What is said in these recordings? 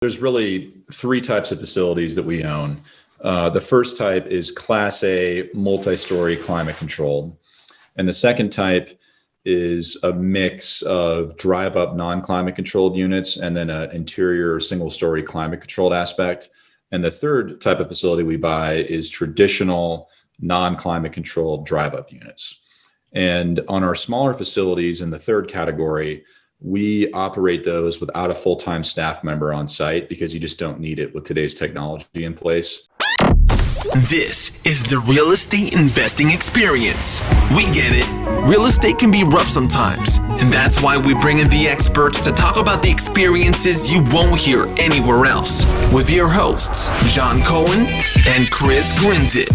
There's really three types of facilities that we own. The first type is Class A multi-story climate controlled. And the second type is a mix of drive-up non-climate controlled units and then an interior single-story climate controlled aspect. And the third type of facility we buy is traditional non-climate controlled drive-up units. And on our smaller facilities in the third category, we operate those without a full-time staff member on site because you just don't need it with today's technology in place. This is the real estate investing experience. We get it. Real estate can be rough sometimes, and that's why we bring in the experts to talk about the experiences you won't hear anywhere else with your hosts, John Cohen and Chris Grinzik.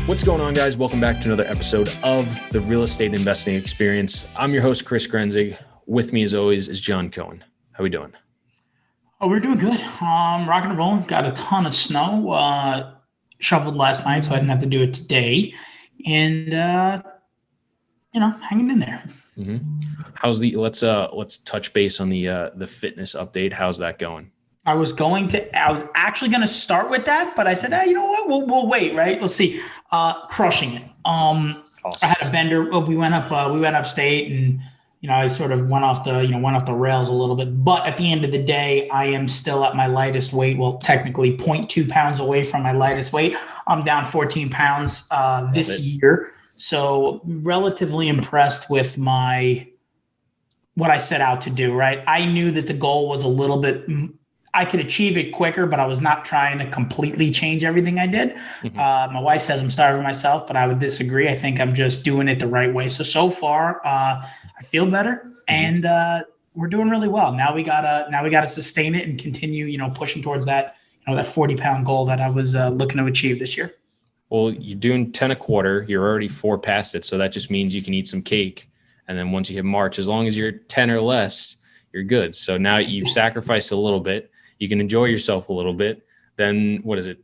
What's going on, guys? Welcome back to another episode of the Real Estate Investing Experience. I'm your host, Chris Grinzik. With me, as always, is John Cohen. How we doing? Oh, we're doing good. Rocking and rolling. Got a ton of snow. Shoveled last night, so I didn't have to do it today. And hanging in there. Mm-hmm. How's the? Let's touch base on the fitness update. How's that going? I was actually going to start with that, but I said, you know what? We'll wait, right? Let's see. Crushing it. Awesome. I had a bender. We went upstate, and I sort of went off the rails a little bit. But at the end of the day, I am still at my lightest weight. Well, technically 0.2 pounds away from my lightest weight. I'm down 14 pounds this year. So relatively impressed with what I set out to do, right? I knew that the goal was a little bit, I could achieve it quicker, but I was not trying to completely change everything I did. Mm-hmm. My wife says I'm starving myself, but I would disagree. I think I'm just doing it the right way. So far, I feel better, and we're doing really well. Now we gotta sustain it and continue, pushing towards that, that 40-pound goal that I was looking to achieve this year. Well, you're doing 10 a quarter. You're already 4 past it, so that just means you can eat some cake. And then once you hit March, as long as you're 10 or less, you're good. So now you've sacrificed a little bit. You can enjoy yourself a little bit. Then what is it?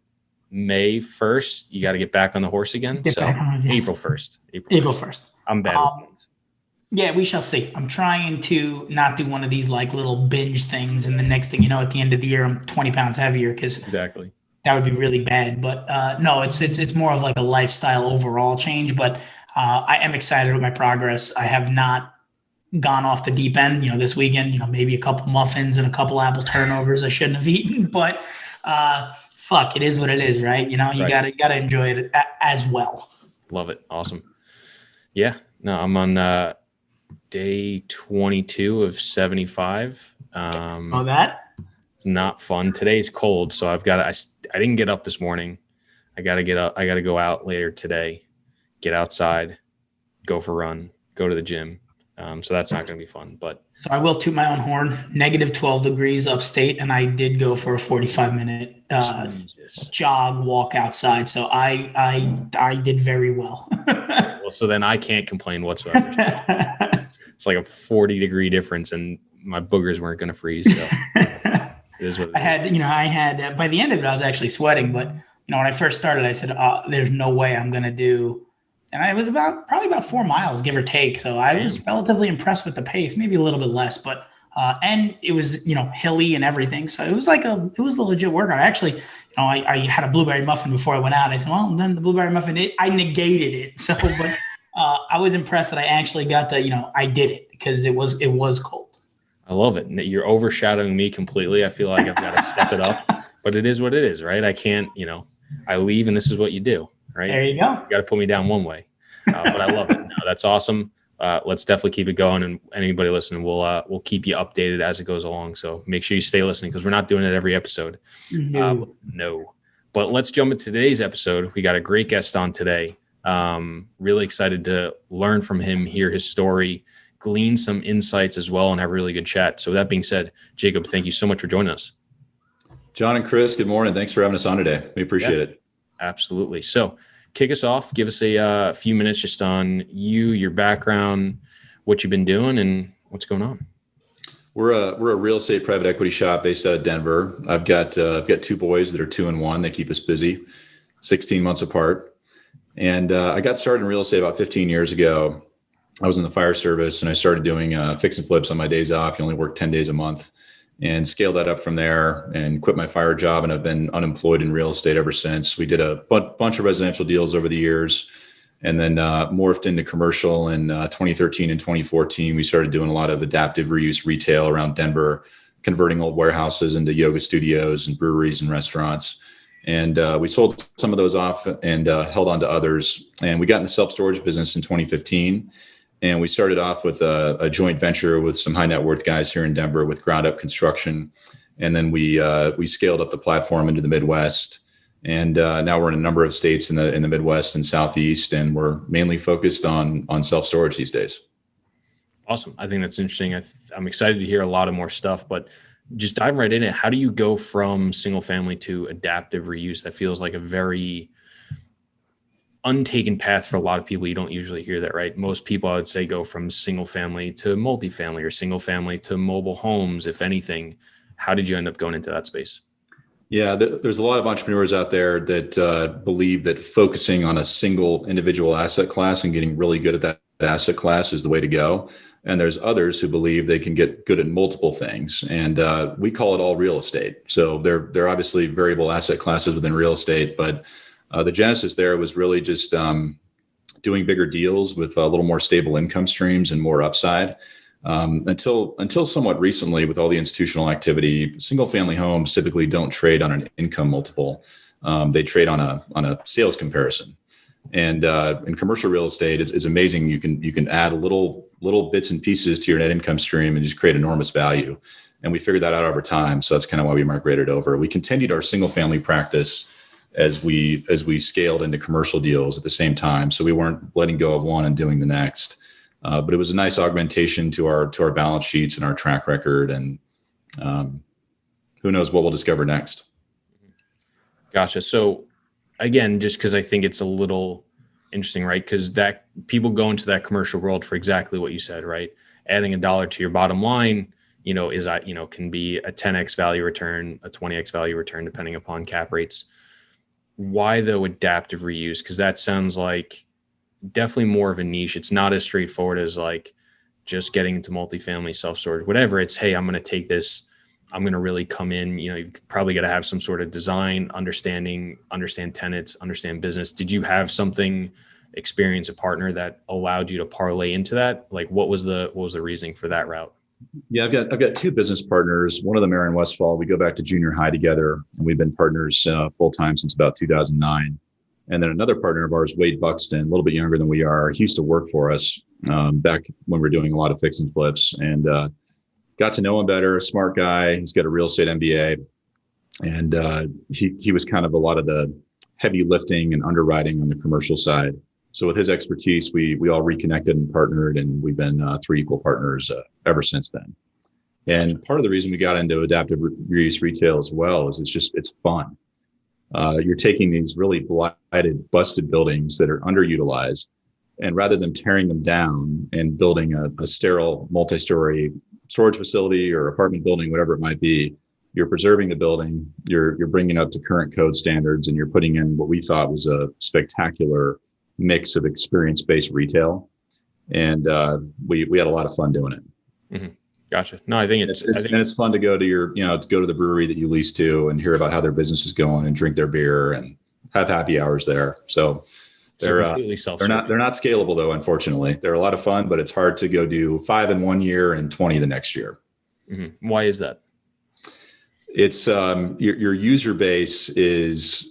May 1st, you got to get back on the horse again. April 1st. April 1st. I'm bad with dates. Yeah, we shall see. I'm trying to not do one of these like little binge things. And the next thing you know, at the end of the year, I'm 20 pounds heavier because exactly that would be really bad. But no, it's more of like a lifestyle overall change. But I am excited with my progress. I have not gone off the deep end, this weekend, maybe a couple muffins and a couple apple turnovers I shouldn't have eaten, but it is what it is, right? You gotta enjoy it as well. Love it. Awesome. Yeah, no, I'm on day 22 of 75. That not fun. Today's cold, so I didn't get up this morning. I gotta get up. I gotta go out later today, get outside, go for a run, go to the gym. So that's not going to be fun, but. So I will toot my own horn, negative 12 degrees upstate. And I did go for a 45-minute jog walk outside. So I did very well. Well, so then I can't complain whatsoever. It's like a 40-degree difference and my boogers weren't going to freeze. So it is what it is. I had, by the end of it, I was actually sweating, but when I first started, I said, there's no way I'm going to do. And I was probably about 4 miles, give or take. So I was relatively impressed with the pace, maybe a little bit less, but and it was hilly and everything. So it was a legit workout. Actually, I had a blueberry muffin before I went out. I said, well, and then the blueberry muffin, I negated it. So, but I was impressed that I actually got I did it because it was cold. I love it. You're overshadowing me completely. I feel like I've got to step it up, but it is what it is, right? I can't. I leave, and this is what you do. Right. There you go. You got to put me down one way, but I love it. No, that's awesome. Let's definitely keep it going, and anybody listening, we'll keep you updated as it goes along. So make sure you stay listening because we're not doing it every episode. No. But let's jump into today's episode. We got a great guest on today. Really excited to learn from him, hear his story, glean some insights as well, and have a really good chat. So with that being said, Jacob, thank you so much for joining us. John and Chris, good morning. Thanks for having us on today. We appreciate it. Absolutely. So kick us off. Give us a few minutes just on you, your background, what you've been doing, and what's going on. We're a real estate private equity shop based out of Denver. I've got 2 boys that are 2 and 1. They keep us busy, 16 months apart. And I got started in real estate about 15 years ago. I was in the fire service, and I started doing fix and flips on my days off. You only work 10 days a month, and scaled that up from there and quit my fire job. And I've been unemployed in real estate ever since. We did a bunch of residential deals over the years, and then morphed into commercial in 2013 and 2014. We started doing a lot of adaptive reuse retail around Denver, converting old warehouses into yoga studios and breweries and restaurants. And we sold some of those off and held on to others. And we got in the self-storage business in 2015. And we started off with a joint venture with some high net worth guys here in Denver with ground up construction. And then we scaled up the platform into the Midwest. And now we're in a number of states in the Midwest and Southeast, and we're mainly focused on self-storage these days. Awesome. I think that's interesting. I'm excited to hear a lot of more stuff, but just dive right in it. How do you go from single family to adaptive reuse? That feels like a very untaken path for a lot of people. You don't usually hear that, right? Most people, I would say, go from single family to multifamily or single family to mobile homes, if anything. How did you end up going into that space? Yeah, there's a lot of entrepreneurs out there that believe that focusing on a single individual asset class and getting really good at that asset class is the way to go. And there's others who believe they can get good at multiple things. And we call it all real estate. So they're obviously variable asset classes within real estate, but the genesis there was really just doing bigger deals with a little more stable income streams and more upside. Until somewhat recently, with all the institutional activity, single family homes typically don't trade on an income multiple. They trade on a sales comparison. And in commercial real estate, it's amazing. You can add little bits and pieces to your net income stream and just create enormous value. And we figured that out over time. So that's kind of why we migrated over. We continued our single family practice as we scaled into commercial deals at the same time. So we weren't letting go of one and doing the next. But it was a nice augmentation to our balance sheets and our track record. And who knows what we'll discover next. Gotcha. So again, just because I think it's a little interesting, right? Because that people go into that commercial world for exactly what you said, right? Adding $1 to your bottom line, can be a 10x value return, a 20x value return, depending upon cap rates. Why though adaptive reuse? Because that sounds like definitely more of a niche. It's not as straightforward as like just getting into multifamily, self-storage, whatever. It's, hey, I'm going to take this. I'm going to really come in. You probably got to have some sort of design, understand tenants, understand business. Did you have experience a partner that allowed you to parlay into that? Like what was the reasoning for that route? Yeah, I've got two business partners. One of them, Aaron Westfall. We go back to junior high together, and we've been partners full time since about 2009. And then another partner of ours, Wade Buxton, a little bit younger than we are. He used to work for us back when we were doing a lot of fix and flips, and got to know him better. A smart guy. He's got a real estate MBA, and he was kind of a lot of the heavy lifting and underwriting on the commercial side. So with his expertise, we all reconnected and partnered, and we've been 3 equal partners ever since then. And part of the reason we got into adaptive reuse retail as well is it's fun. You're taking these really blighted, busted buildings that are underutilized, and rather than tearing them down and building a sterile multi-story storage facility or apartment building, whatever it might be, you're preserving the building, you're bringing it up to current code standards, and you're putting in what we thought was a spectacular mix of experience-based retail. And we had a lot of fun doing it. Mm-hmm. Gotcha. No, I think it's fun to go to go to the brewery that you lease to and hear about how their business is going and drink their beer and have happy hours there. So they're not scalable though, unfortunately. They're a lot of fun, but it's hard to go do 5 in 1 year and 20 the next year. Mm-hmm. Why is that? It's your user base is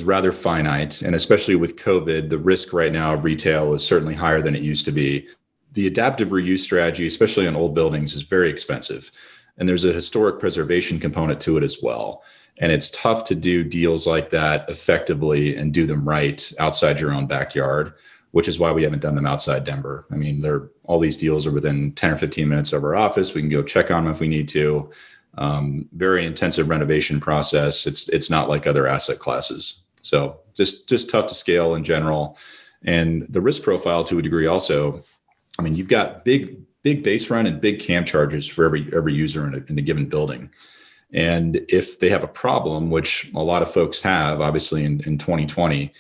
rather finite, and especially with COVID, the risk right now of retail is certainly higher than it used to be. The adaptive reuse strategy, especially on old buildings, is very expensive, and there's a historic preservation component to it as well. And it's tough to do deals like that effectively and do them right outside your own backyard, which is why we haven't done them outside Denver. I mean, all these deals are within 10 or 15 minutes of our office. We can go check on them if we need to. Very intensive renovation process. It's not like other asset classes. So just tough to scale in general. And the risk profile to a degree also, I mean, you've got big base rent and big CAM charges for every user in a given building. And if they have a problem, which a lot of folks have, obviously in 2020,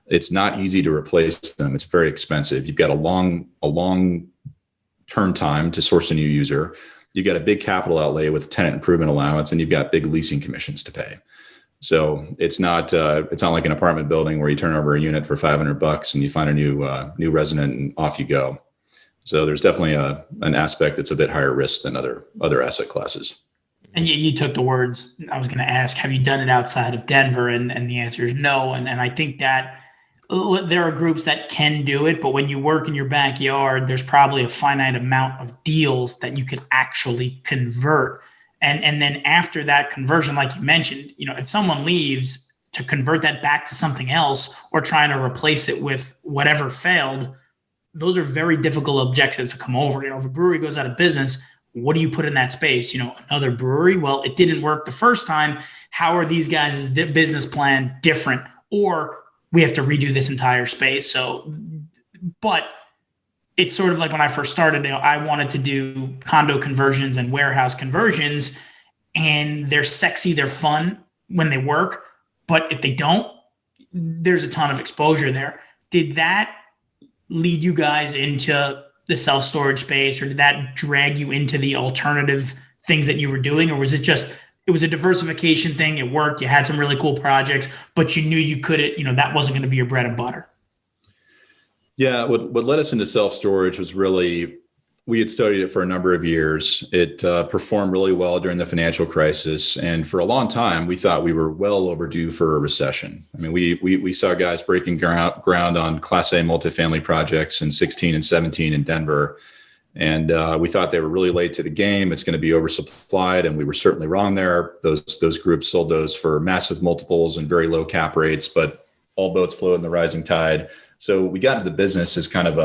It's not easy to replace them. It's very expensive. You've got a long turn time to source a new user. You've got a big capital outlay with tenant improvement allowance, and you've got big leasing commissions to pay. So it's not like an apartment building where you turn over a unit for $500 and you find a new resident and off you go. So there's definitely an aspect that's a bit higher risk than other asset classes. And you took the words I was going to ask. Have you done it outside of Denver? And the answer is no. And I think that there are groups that can do it, but when you work in your backyard, there's probably a finite amount of deals that you can actually convert. And then after that conversion, like you mentioned, if someone leaves, to convert that back to something else or trying to replace it with whatever failed, those are very difficult objectives to come over. If a brewery goes out of business, what do you put in that space? Another brewery? Well, it didn't work the first time. How are these guys' business plan different? Or we have to redo this entire space. So, but it's sort of like when I first started, I wanted to do condo conversions and warehouse conversions, and they're sexy, they're fun when they work, but if they don't, there's a ton of exposure there. Did that lead you guys into the self-storage space, or did that drag you into the alternative things that you were doing? Or was it was a diversification thing? It worked. You had some really cool projects, but you knew you couldn't, that wasn't going to be your bread and butter. Yeah, what led us into self-storage was really, we had studied it for a number of years. It performed really well during the financial crisis. And for a long time, we thought we were well overdue for a recession. I mean, we saw guys breaking ground on Class A multifamily projects in 16 and 17 in Denver. And we thought they were really late to the game. It's going to be oversupplied. And we were certainly wrong there. Those groups sold those for massive multiples and very low cap rates, but all boats float in the rising tide. So we got into the business as kind of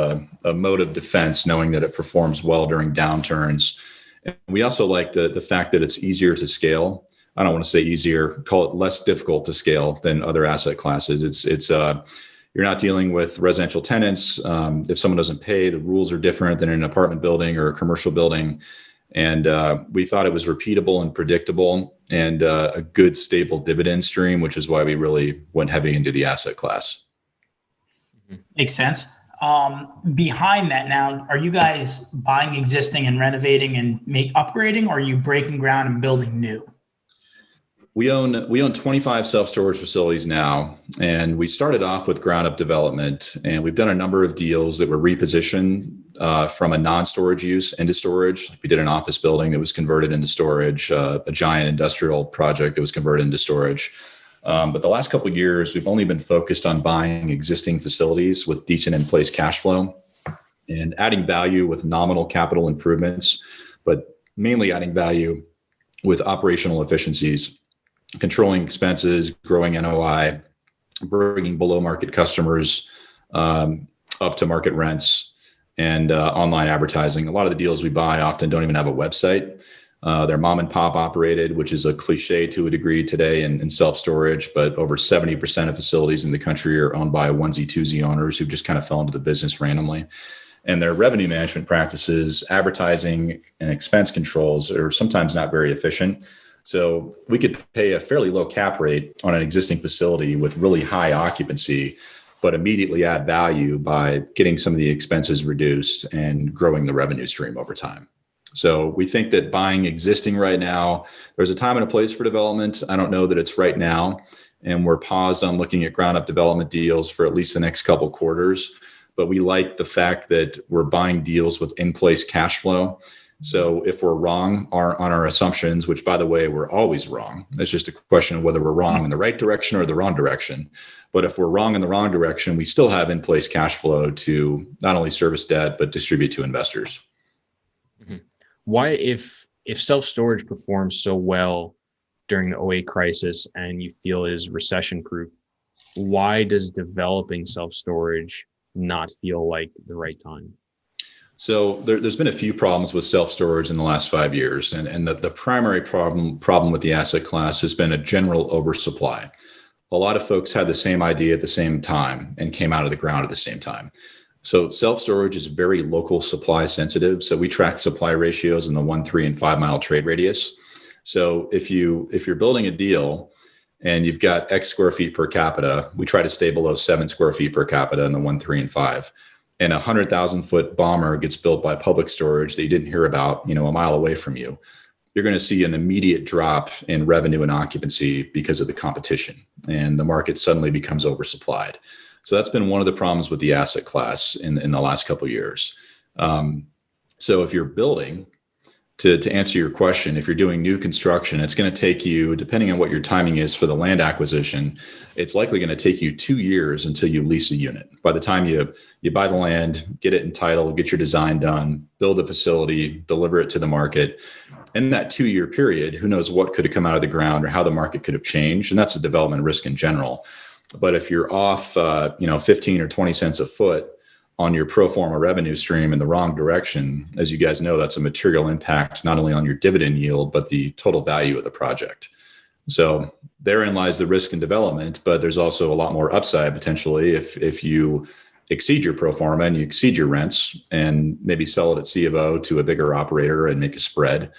a mode of defense, knowing that it performs well during downturns. And we also like the fact that it's easier to scale. I don't want to say easier, call it less difficult to scale than other asset classes. It's you're not dealing with residential tenants. If someone doesn't pay, the rules are different than in an apartment building or a commercial building. And we thought it was repeatable and predictable and a good, stable dividend stream, which is why we really went heavy into the asset class. Makes sense. Behind that now, are you guys buying existing and renovating and upgrading, or are you breaking ground and building new? We own 25 self-storage facilities now, and we started off with ground up development, and we've done a number of deals that were repositioned from a non-storage use into storage. We did an office building that was converted into storage, a giant industrial project that was converted into storage. But the last couple of years, we've only been focused on buying existing facilities with decent in-place cash flow and adding value with nominal capital improvements, but mainly adding value with operational efficiencies, controlling expenses, growing NOI, bringing below market customers up to market rents, and online advertising. A lot of the deals we buy often don't even have a website. They're mom and pop operated, which is a cliche to a degree today in self-storage, but over 70% of facilities in the country are owned by onesie twosie owners who just kind of fell into the business randomly. And their revenue management practices, advertising, and expense controls are sometimes not very efficient. So we could pay a fairly low cap rate on an existing facility with really high occupancy, but immediately add value by getting some of the expenses reduced and growing the revenue stream over time. So we think that buying existing right now, there's a time and a place for development. I don't know that it's right now. And we're paused on looking at ground up development deals for at least the next couple quarters. But we like the fact that we're buying deals with in-place cash flow. So if we're wrong on our assumptions, which by the way, we're always wrong. It's just a question of whether we're wrong in the right direction or the wrong direction. But if we're wrong in the wrong direction, we still have in-place cash flow to not only service debt, but distribute to investors. Mm-hmm. Why, if self-storage performs so well during the 2008 crisis and you feel is recession-proof, why does developing self-storage not feel like the right time? So there's been a few problems with self-storage in the last 5 years. And the primary problem with the asset class has been a general oversupply. A lot of folks had the same idea at the same time and came out of the ground at the same time. So self-storage is very local supply sensitive. So we track supply ratios in the 1, 3, and 5 mile trade radius. So if you're building a deal and you've got X square feet per capita. We try to stay below 7 square feet per capita in the 1, 3, and 5. And a 100,000-foot bomber gets built by Public Storage that you didn't hear about, a mile away from you. You're going to see an immediate drop in revenue and occupancy because of the competition, and the market suddenly becomes oversupplied. So that's been one of the problems with the asset class in the last couple of years. So if you're building, to answer your question, if you're doing new construction, it's going to take you, depending on what your timing is for the land acquisition, it's likely going to take you 2 years until you lease a unit. By the time you buy the land, get it entitled, get your design done, build a facility, deliver it to the market. In that 2-year period, who knows what could have come out of the ground or how the market could have changed. And that's a development risk in general. But if you're off, 15 or 20 cents a foot on your pro forma revenue stream in the wrong direction, as you guys know, that's a material impact, not only on your dividend yield, but the total value of the project. So therein lies the risk in development, but there's also a lot more upside potentially if you exceed your pro forma and you exceed your rents and maybe sell it at C of O to a bigger operator and make a spread.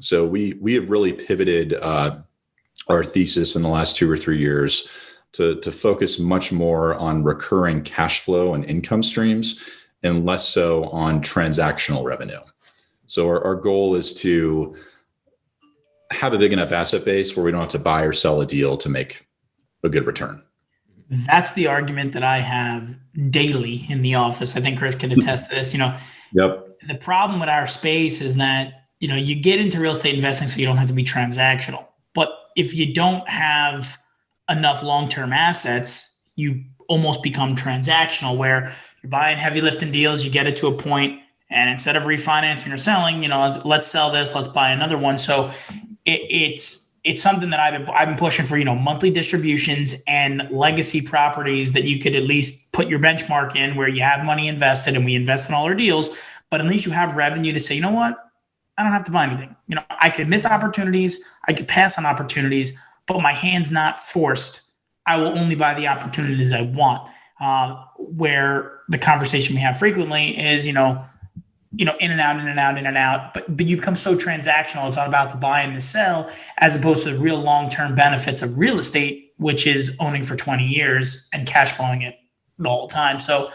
So we have really pivoted our thesis in the last 2 or 3 years to focus much more on recurring cash flow and income streams and less so on transactional revenue. So our goal is to have a big enough asset base where we don't have to buy or sell a deal to make a good return. That's the argument that I have daily in the office. I think Chris can attest to this. Yep. The problem with our space is that, you get into real estate investing so you don't have to be transactional. But if you don't have enough long-term assets, you almost become transactional, where you're buying heavy lifting deals, you get it to a point, and instead of refinancing or selling, let's sell this, let's buy another one. So it's something that I've been pushing for, monthly distributions and legacy properties that you could at least put your benchmark in, where you have money invested, and we invest in all our deals, but at least you have revenue to say, you know what, I don't have to buy anything. I could miss opportunities, I could pass on opportunities, but my hand's not forced. I will only buy the opportunities I want. Where the conversation we have frequently is, in and out. But you become so transactional. It's all about the buy and the sell, as opposed to the real long-term benefits of real estate, which is owning for 20 years and cash flowing it the whole time. So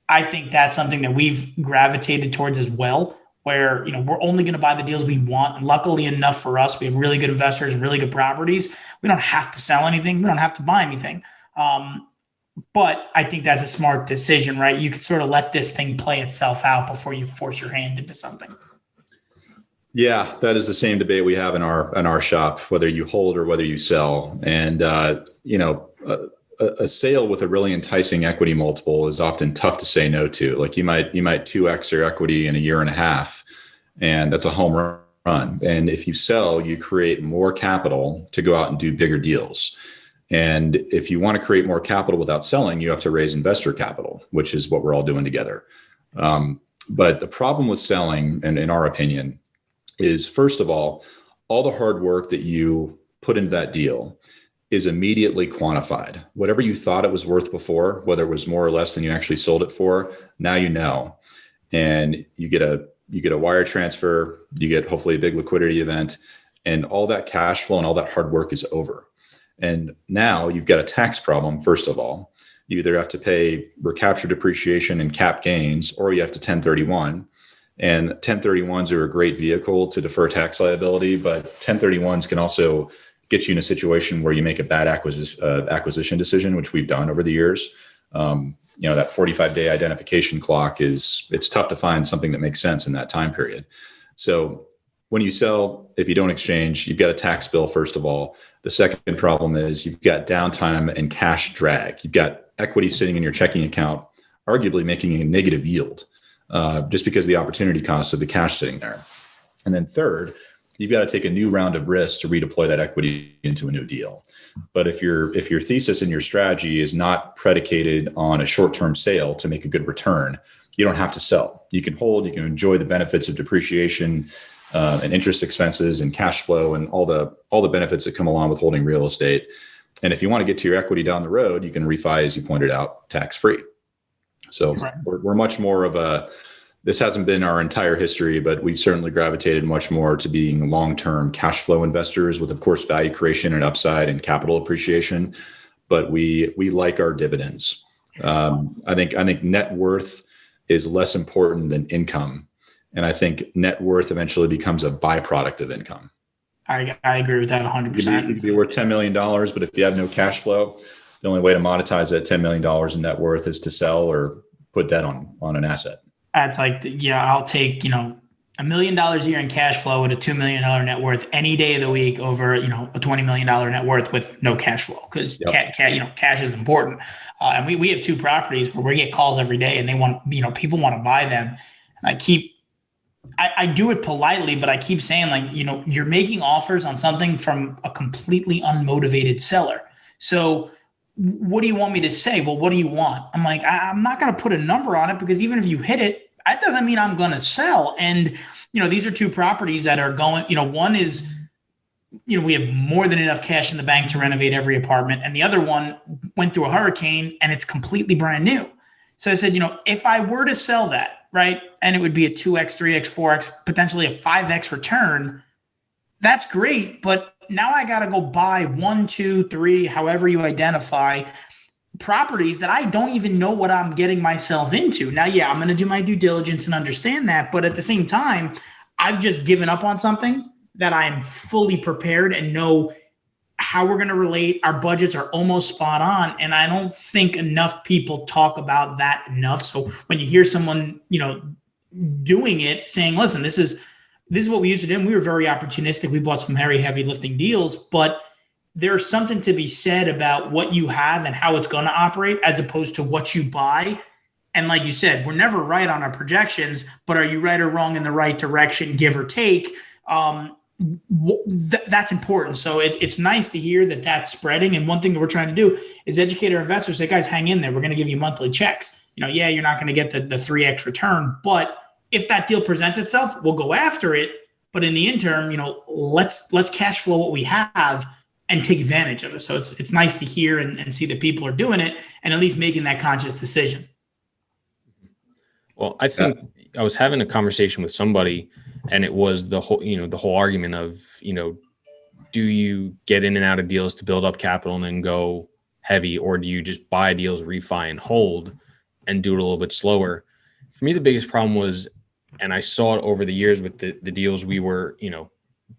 I think that's something that we've gravitated towards as well, where, we're only going to buy the deals we want. And luckily enough for us, we have really good investors and really good properties. We don't have to sell anything. We don't have to buy anything. But I think that's a smart decision, right? You could sort of let this thing play itself out before you force your hand into something. Yeah, that is the same debate we have in our shop, whether you hold or whether you sell. And, a sale with a really enticing equity multiple is often tough to say no to. Like you might 2x your equity in a year and a half, and that's a home run. And if you sell, you create more capital to go out and do bigger deals. And if you want to create more capital without selling, you have to raise investor capital, which is what we're all doing together. But the problem with selling, and in our opinion, is first of all the hard work that you put into that deal is immediately quantified. Whatever you thought it was worth before, whether it was more or less than you actually sold it for, now you know. And you get a wire transfer, you get hopefully a big liquidity event, and all that cash flow and all that hard work is over. And now you've got a tax problem, first of all. You either have to pay recapture depreciation and cap gains, or you have to 1031. And 1031s are a great vehicle to defer tax liability, but 1031s can also get you in a situation where you make a bad acquisition decision, which we've done over the years. That 45-day identification clock it's tough to find something that makes sense in that time period. So when you sell, if you don't exchange, you've got a tax bill, first of all. The second problem is you've got downtime and cash drag. You've got equity sitting in your checking account, arguably making a negative yield, just because of the opportunity cost of the cash sitting there. And then third, you've got to take a new round of risk to redeploy that equity into a new deal. But if your thesis and your strategy is not predicated on a short-term sale to make a good return, you don't have to sell. You can hold, you can enjoy the benefits of depreciation and interest expenses and cash flow and all the benefits that come along with holding real estate. And if you want to get to your equity down the road, you can refi, as you pointed out, tax-free. So we're much more of a this hasn't been our entire history, but we've certainly gravitated much more to being long-term cash flow investors with, of course, value creation and upside and capital appreciation. But we like our dividends. I think net worth is less important than income. And I think net worth eventually becomes a byproduct of income. I agree with that 100%. You could be worth $10 million, but if you have no cash flow, the only way to monetize that $10 million in net worth is to sell or put debt on an asset. That's like, I'll take, $1 million a year in cash flow with a $2 million net worth any day of the week over, a $20 million net worth with no cash flow, because cash is important. And we have 2 properties where we get calls every day and they want, people want to buy them. And I do it politely, but I keep saying, like, you're making offers on something from a completely unmotivated seller. So what do you want me to say? Well, what do you want? I'm like, I'm not going to put a number on it, because even if you hit it, that doesn't mean I'm going to sell. And, these are 2 properties that are going, one is, we have more than enough cash in the bank to renovate every apartment. And the other one went through a hurricane and it's completely brand new. So I said, if I were to sell that, right, and it would be a 2x, 3x, 4x, potentially a 5x return, that's great. But now I got to go buy 1, 2, 3, however you identify properties that I don't even know what I'm getting myself into. Now, I'm going to do my due diligence and understand that. But at the same time, I've just given up on something that I am fully prepared and know how we're going to relate. Our budgets are almost spot on. And I don't think enough people talk about that enough. So when you hear someone, doing it, saying, listen, this is what we used to do. And we were very opportunistic. We bought some very heavy lifting deals, but there's something to be said about what you have and how it's going to operate as opposed to what you buy. And like you said, we're never right on our projections, but are you right or wrong in the right direction, give or take? That's important. So it's nice to hear that that's spreading. And one thing that we're trying to do is educate our investors. Say, guys, hang in there. We're going to give you monthly checks. You're not going to get the 3x return, but if that deal presents itself, we'll go after it. But in the interim, let's cash flow what we have and take advantage of it. So it's nice to hear and see that people are doing it and at least making that conscious decision. Well, I think I was having a conversation with somebody, and it was the whole argument of, do you get in and out of deals to build up capital and then go heavy, or do you just buy deals, refi, and hold and do it a little bit slower? For me, the biggest problem was, and I saw it over the years with the deals we were,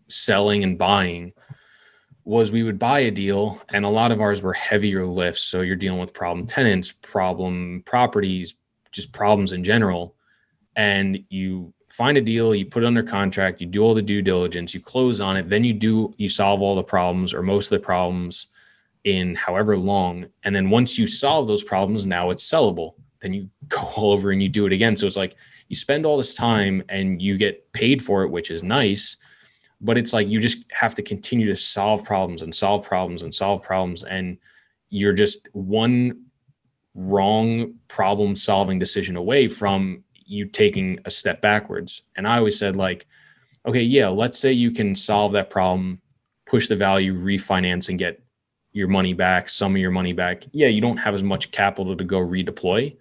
selling and buying, was we would buy a deal and a lot of ours were heavier lifts. So you're dealing with problem tenants, problem properties, just problems in general. And you find a deal, you put it under contract, you do all the due diligence, you close on it, then you solve all the problems or most of the problems in however long. And then once you solve those problems, now it's sellable. Then you go all over and you do it again. So it's like you spend all this time and you get paid for it, which is nice. But it's like you just have to continue to solve problems and solve problems and solve problems. And you're just one wrong problem solving decision away from you taking a step backwards. And I always said, like, okay, let's say you can solve that problem, push the value, refinance and get your money back, some of your money back. You don't have as much capital to go redeploy,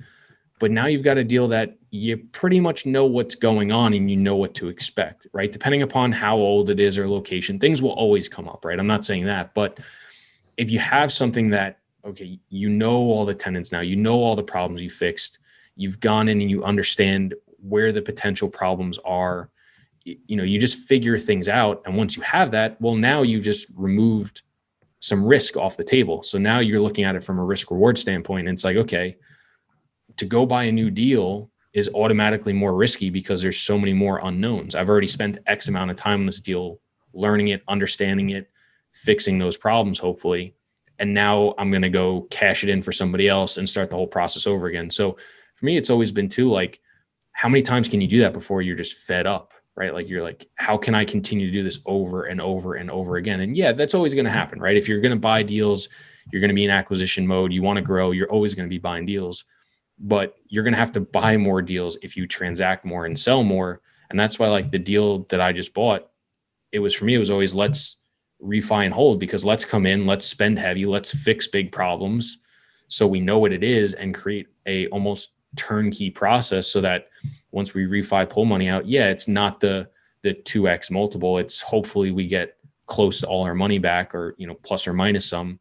but now you've got a deal that you pretty much know what's going on and you know what to expect, right? Depending upon how old it is or location, things will always come up, right? I'm not saying that, but if you have something that, okay, you know all the tenants now, you know all the problems you fixed, you've gone in and you understand where the potential problems are, you just figure things out. And once you have that, well, now you've just removed some risk off the table. So now you're looking at it from a risk reward standpoint. And it's like, okay, to go buy a new deal is automatically more risky because there's so many more unknowns. I've already spent X amount of time on this deal, learning it, understanding it, fixing those problems, hopefully. And now I'm going to go cash it in for somebody else and start the whole process over again. So for me, it's always been too, like, how many times can you do that before you're just fed up, right? Like, you're like, how can I continue to do this over and over and over again? And that's always going to happen, right? If you're going to buy deals, you're going to be in acquisition mode, you want to grow, you're always going to be buying deals. But you're going to have to buy more deals if you transact more and sell more. And that's why, like, the deal that I just bought, it was always, let's refi and hold, because let's come in, let's spend heavy, let's fix big problems so we know what it is and create a almost turnkey process so that once we refi, pull money out, yeah, it's not the 2x multiple. It's hopefully we get close to all our money back, or, plus or minus some,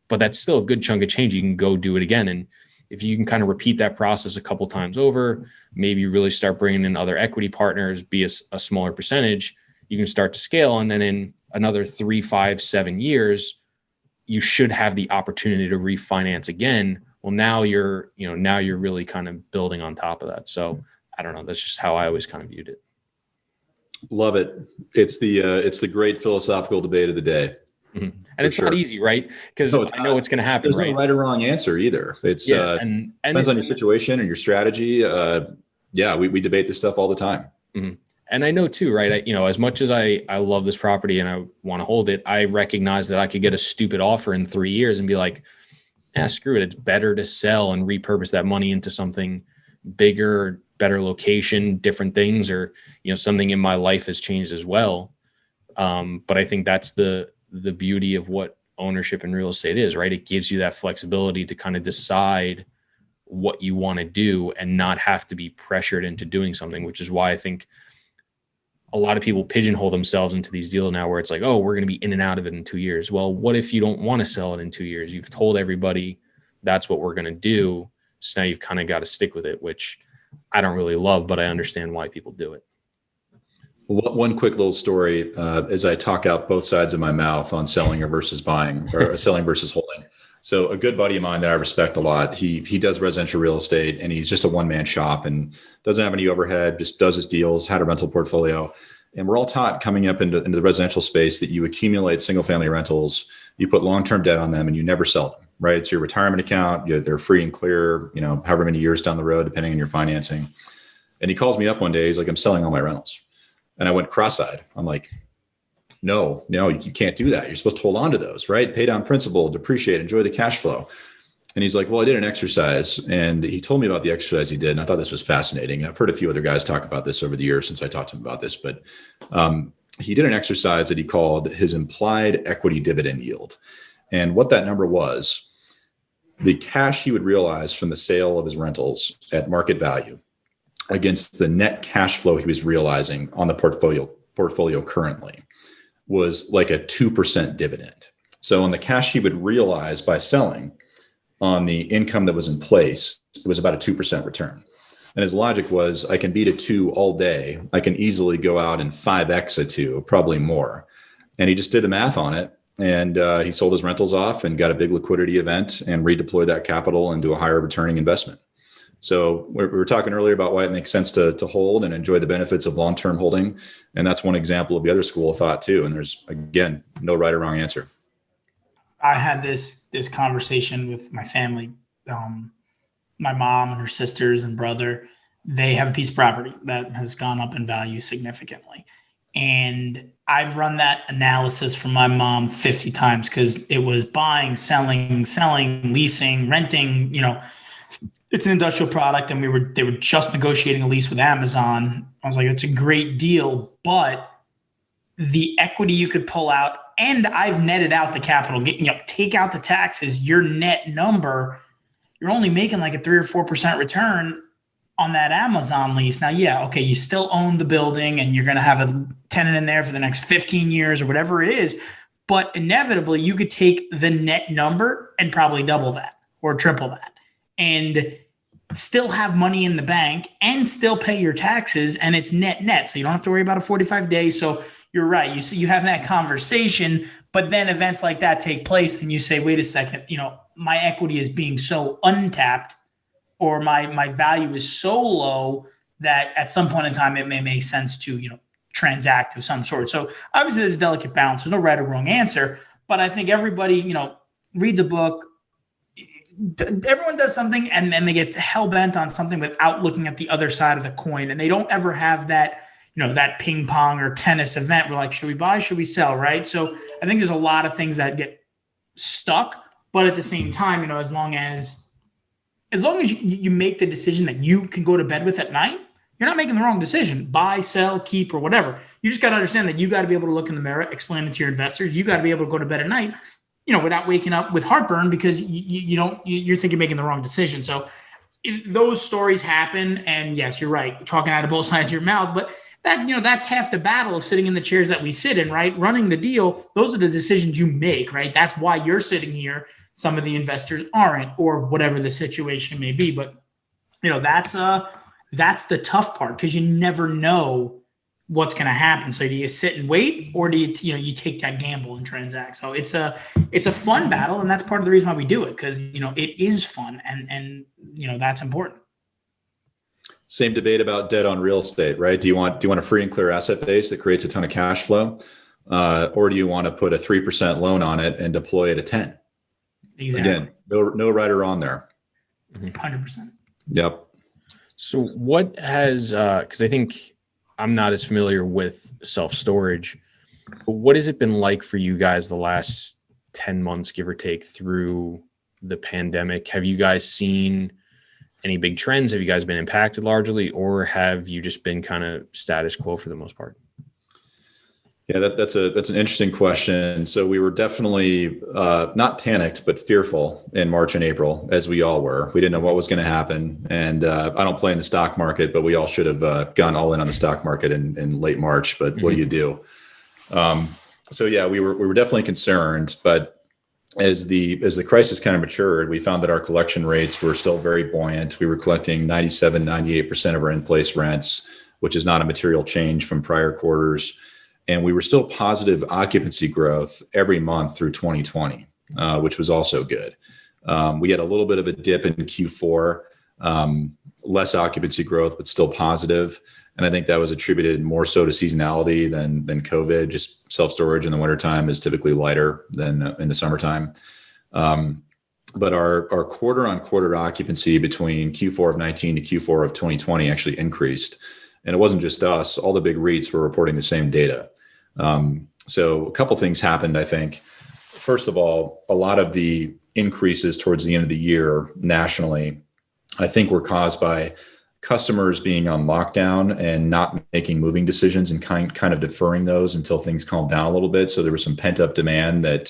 but that's still a good chunk of change. You can go do it again. And if you can kind of repeat that process a couple times over, maybe really start bringing in other equity partners, be a smaller percentage, you can start to scale. And then in another 3, 5, 7 years, you should have the opportunity to refinance again. Well, now you're really kind of building on top of that. So I don't know. That's just how I always kind of viewed it. Love it. It's the great philosophical debate of the day. Mm-hmm. And it's not easy, right? Because I know what's going to happen. There's no right or wrong answer either. It's and depends on your situation and your strategy. We debate this stuff all the time. Mm-hmm. And I know too, right? As much as I love this property and I want to hold it, I recognize that I could get a stupid offer in 3 years and be like, screw it. It's better to sell and repurpose that money into something bigger, better location, different things, or, something in my life has changed as well. But I think that's the beauty of what ownership in real estate is, right? It gives you that flexibility to kind of decide what you want to do and not have to be pressured into doing something, which is why I think a lot of people pigeonhole themselves into these deals now where it's like, oh, we're going to be in and out of it in 2 years. Well, what if you don't want to sell it in 2 years? You've told everybody that's what we're going to do. So now you've kind of got to stick with it, which I don't really love, but I understand why people do it. One quick little story as I talk out both sides of my mouth on selling versus buying, or selling versus holding. So a good buddy of mine that I respect a lot, he does residential real estate, and he's just a one-man shop and doesn't have any overhead, just does his deals, had a rental portfolio. And we're all taught coming up into the residential space that you accumulate single-family rentals, you put long-term debt on them, and you never sell them, right? It's your retirement account. They're free and clear, however many years down the road, depending on your financing. And he calls me up one day. He's like, I'm selling all my rentals. And I went cross-eyed. I'm like, no, you can't do that. You're supposed to hold on to those, right? Pay down principal, depreciate, enjoy the cash flow. And he's like, well, I did an exercise. And he told me about the exercise he did. And I thought this was fascinating. And I've heard a few other guys talk about this over the years since I talked to him about this. But he did an exercise that he called his implied equity dividend yield. And what that number was, the cash he would realize from the sale of his rentals at market value against the net cash flow he was realizing on the portfolio currently was like a 2% dividend. So on the cash he would realize by selling on the income that was in place, it was about a 2% return. And his logic was, I can beat a 2 all day. I can easily go out and 5x a 2, probably more. And he just did the math on it. And he sold his rentals off and got a big liquidity event and redeployed that capital into a higher returning investment. So we were talking earlier about why it makes sense to hold and enjoy the benefits of long-term holding. And that's one example of the other school of thought too. And there's, again, no right or wrong answer. I had this conversation with my family. My mom and her sisters and brother, they have a piece of property that has gone up in value significantly. And I've run that analysis for my mom 50 times because it was buying, selling, leasing, renting, it's an industrial product, and they were just negotiating a lease with Amazon. I was like, it's a great deal, but the equity you could pull out, and I've netted out the capital, take out the taxes, your net number, you're only making like a 3 or 4% return on that Amazon lease. Now, you still own the building and you're going to have a tenant in there for the next 15 years or whatever it is, but inevitably you could take the net number and probably double that or triple that and still have money in the bank and still pay your taxes, and it's net. So you don't have to worry about a 45 days. So you're right. You have that conversation, but then events like that take place and you say, wait a second, my equity is being so untapped, or my value is so low that at some point in time, it may make sense to, transact of some sort. So obviously there's a delicate balance. There's no right or wrong answer, but I think everybody, reads a book, everyone does something and then they get hell bent on something without looking at the other side of the coin. And they don't ever have that, that ping pong or tennis event where like, should we buy, should we sell? Right. So I think there's a lot of things that get stuck, but at the same time, as long as you make the decision that you can go to bed with at night, you're not making the wrong decision. Buy, sell, keep, or whatever. You just got to understand that you got to be able to look in the mirror, explain it to your investors. You got to be able to go to bed at night, without waking up with heartburn because you're thinking making the wrong decision. So those stories happen. And yes, you're right. Talking out of both sides of your mouth, but that's half the battle of sitting in the chairs that we sit in, right? Running the deal. Those are the decisions you make, right? That's why you're sitting here. Some of the investors aren't, or whatever the situation may be. But, that's the tough part, because you never know what's going to happen. So do you sit and wait, or do you take that gamble and transact? So it's a fun battle. And that's part of the reason why we do it. Cause it is fun and that's important. Same debate about debt on real estate, right? Do you want a free and clear asset base that creates a ton of cash flow? Or do you want to put a 3% loan on it and deploy it at 10? Exactly. Again, no right or wrong there. 100%. Yep. So what has, because I think I'm not as familiar with self-storage, but what has it been like for you guys the last 10 months, give or take, through the pandemic? Have you guys seen any big trends? Have you guys been impacted largely, or have you just been kind of status quo for the most part? Yeah, that's an interesting question. So we were definitely not panicked, but fearful in March and April, as we all were. We didn't know what was going to happen. And I don't play in the stock market, but we all should have gone all in on the stock market in late March. But what do you do? So yeah, we were definitely concerned. But as the crisis kind of matured, we found that our collection rates were still very buoyant. We were collecting 97-98% of our in-place rents, which is not a material change from prior quarters. And we were still positive occupancy growth every month through 2020, which was also good. We had a little bit of a dip in Q4, less occupancy growth, but still positive. And I think that was attributed more so to seasonality than COVID. Just self-storage in the wintertime is typically lighter than in the summertime. But our quarter-on-quarter occupancy between Q4 of 19 to Q4 of 2020 actually increased. And it wasn't just us. All the big REITs were reporting the same data. So a couple things happened, I think. First of all, a lot of the increases towards the end of the year nationally, I think, were caused by customers being on lockdown and not making moving decisions and kind of deferring those until things calmed down a little bit. So there was some pent up demand that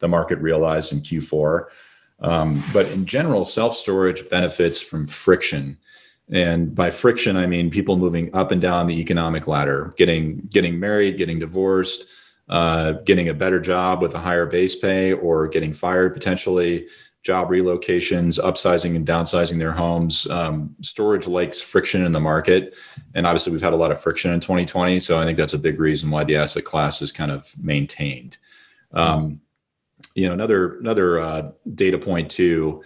the market realized in Q4. But in general, self-storage benefits from friction. And by friction, I mean people moving up and down the economic ladder, getting married, getting divorced, getting a better job with a higher base pay, or getting fired potentially, job relocations, upsizing and downsizing their homes. Storage likes friction in the market. And obviously we've had a lot of friction in 2020. So I think that's a big reason why the asset class is kind of maintained. Another data point too,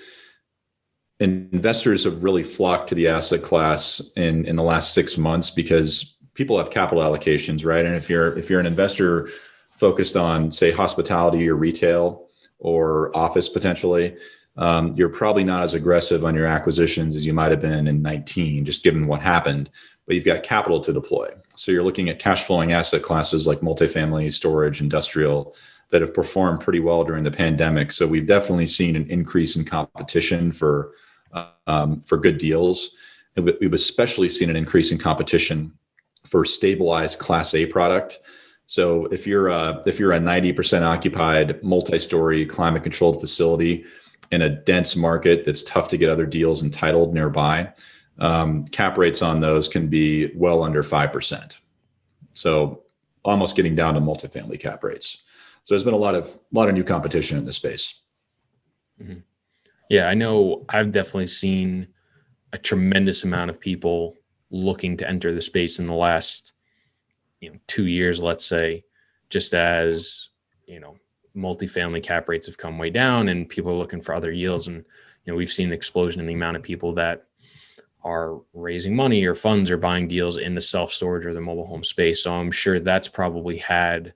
investors have really flocked to the asset class in the last 6 months because people have capital allocations, right? And if you're an investor focused on, say, hospitality or retail or office potentially, you're probably not as aggressive on your acquisitions as you might have been in 19, just given what happened, but you've got capital to deploy. So you're looking at cash flowing asset classes like multifamily, storage, industrial, that have performed pretty well during the pandemic. So we've definitely seen an increase in competition for good deals. And we've especially seen an increase in competition for stabilized Class A product. So if you're a 90% occupied multi-story climate controlled facility in a dense market that's tough to get other deals entitled nearby, cap rates on those can be well under 5%. So almost getting down to multifamily cap rates. So there's been a lot of new competition in this space. Mm-hmm. Yeah, I know I've definitely seen a tremendous amount of people looking to enter the space in the last 2 years, let's say, just as multifamily cap rates have come way down and people are looking for other yields. And we've seen an explosion in the amount of people that are raising money or funds or buying deals in the self-storage or the mobile home space. So I'm sure that's probably had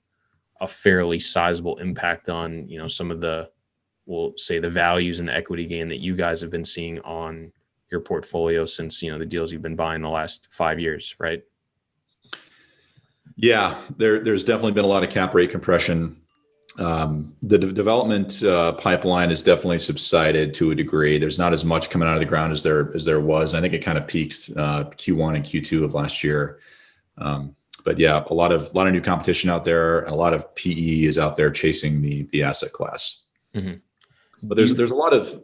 a fairly sizable impact on, some of the, we'll say, the values and the equity gain that you guys have been seeing on your portfolio since, the deals you've been buying the last 5 years, right? Yeah, there's definitely been a lot of cap rate compression. The development pipeline has definitely subsided to a degree. There's not as much coming out of the ground as there was. I think it kind of peaked Q1 and Q2 of last year. But yeah, a lot of new competition out there, and a lot of PE is out there chasing the asset class. Mm-hmm. But there's a lot of